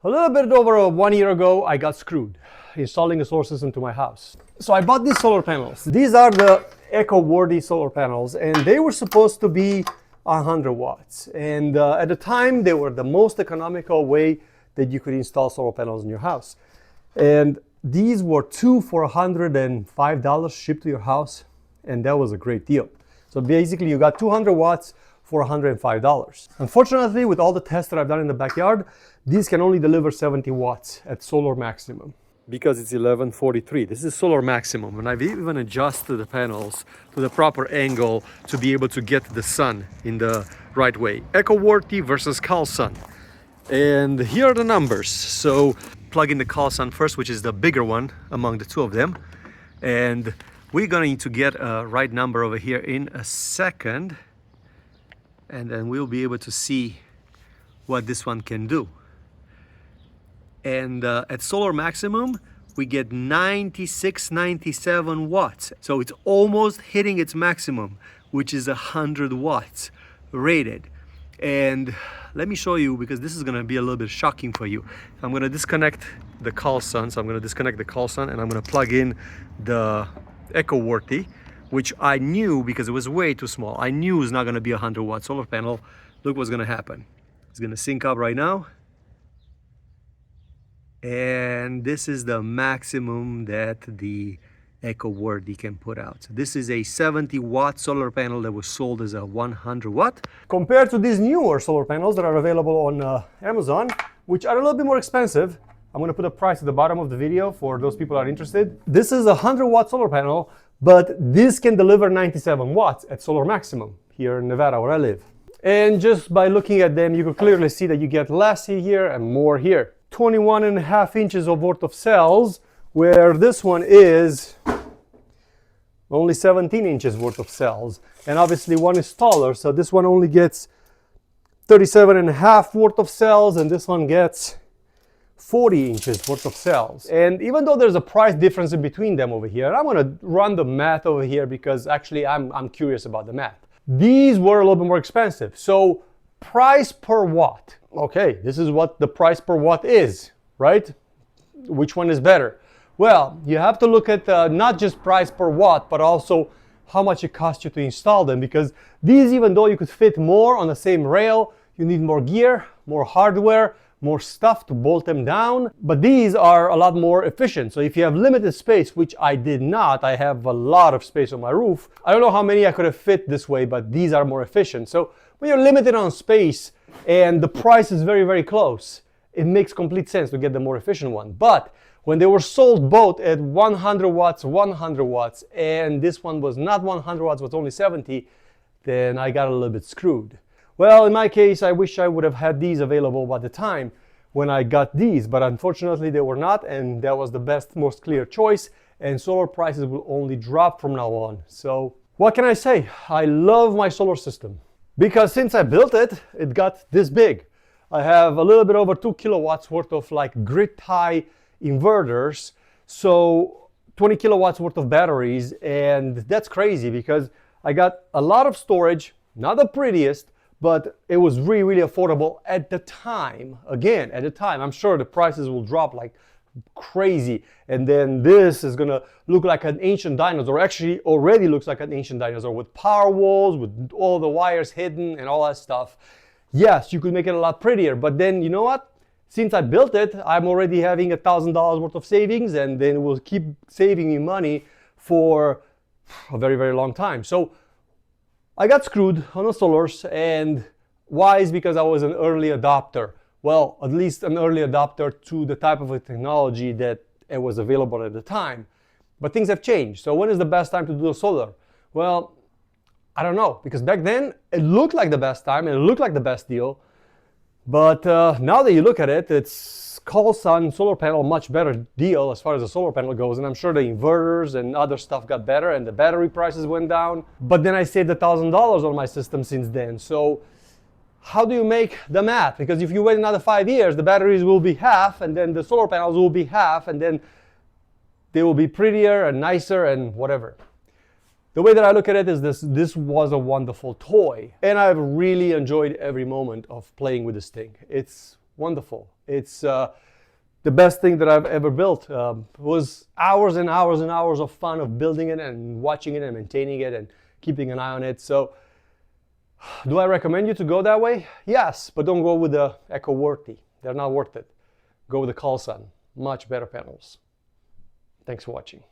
A little bit over 1 year ago, I got screwed installing a solar system to my house. So I bought these solar panels. These are the eco-worthy solar panels, and they were supposed to be 100 watts. And at the time, they were the most economical way that you could install solar panels in your house. And these were two for $105 shipped to your house, and that was a great deal. So basically, you got 200 watts for $105. Unfortunately, with all the tests that I've done in the backyard, these can only deliver 70 watts at solar maximum because it's 1143. This is solar maximum, and I've even adjusted the panels to the proper angle to be able to get the sun in the right way. Eco-worthy versus Callsun. And here are the numbers. So plug in the Callsun first, which is the bigger one among the two of them. And we're going to get a right number over here in a second. And then we'll be able to see what this one can do. And at solar maximum, we get 96, 97 watts. So it's almost hitting its maximum, which is 100 watts rated. And let me show you, because this is gonna be a little bit shocking for you. I'm gonna disconnect the Callsun. So I'm gonna disconnect the Callsun and I'm gonna plug in the eco-worthy, which I knew, because it was way too small, I knew it was not gonna be a 100 watt solar panel. Look what's gonna happen. It's gonna sync up right now. And this is the maximum that the eco-worthy can put out. So this is a 70 watt solar panel that was sold as a 100 watt. Compared to these newer solar panels that are available on Amazon, which are a little bit more expensive. I'm gonna put a price at the bottom of the video for those people that are interested. This is a 100 watt solar panel, but this can deliver 97 watts at solar maximum here in Nevada where I live. And just by looking at them, you can clearly see that you get less here and more here. 21.5 inches of worth of cells, where this one is only 17 inches worth of cells. And obviously one is taller, so this one only gets 37.5 worth of cells, and this one gets 40 inches worth of cells. And even though there's a price difference in between them over here, I'm gonna run the math over here because actually I'm curious about the math. These were a little bit more expensive. So price per watt. Okay, this is what the price per watt is, right? Which one is better? Well, you have to look at not just price per watt, but also how much it costs you to install them, because these, even though you could fit more on the same rail, you need more gear, more hardware, more stuff to bolt them down, but these are a lot more efficient. So if you have limited space, which I did not, I have a lot of space on my roof. I don't know how many I could have fit this way, but these are more efficient. So when you're limited on space and the price is very, very close, it makes complete sense to get the more efficient one. But when they were sold both at 100 watts, and this one was not 100 watts, was only 70, then I got a little bit screwed. Well, in my case, I wish I would have had these available by the time when I got these, but unfortunately they were not, and that was the best, most clear choice, and solar prices will only drop from now on. So what can I say? I love my solar system because since I built it, it got this big. I have a little bit over 2 kilowatts worth of like grid tie inverters, so 20 kilowatts worth of batteries, and that's crazy because I got a lot of storage, not the prettiest, but it was really, really affordable at the time. Again, at the time, I'm sure the prices will drop like crazy, and then this is gonna look like an ancient dinosaur. Actually, already looks like an ancient dinosaur with power walls, with all the wires hidden and all that stuff. Yes, you could make it a lot prettier, but then you know what? Since I built it, I'm already having $1,000 worth of savings, and then it will keep saving me money for a very, very long time. So I got screwed on the solars, and why? Is because I was an early adopter. Well, at least an early adopter to the type of a technology that it was available at the time. But things have changed. So when is the best time to do a solar? Well, I don't know, because back then it looked like the best time and it looked like the best deal. But now that you look at it, it's Callsun solar panel, much better deal as far as the solar panel goes. And I'm sure the inverters and other stuff got better and the battery prices went down. But then I saved $1,000 on my system since then. So how do you make the math? Because if you wait another 5 years, the batteries will be half, and then the solar panels will be half, and then they will be prettier and nicer and whatever. The way that I look at it is this was a wonderful toy, and I've really enjoyed every moment of playing with this thing. It's wonderful. It's the best thing that I've ever built. It was hours and hours and hours of fun of building it and watching it and maintaining it and keeping an eye on it. So do I recommend you to go that way? Yes, but don't go with the EcoWorthy. They're not worth it. Go with the Callsun. Much better panels. Thanks for watching.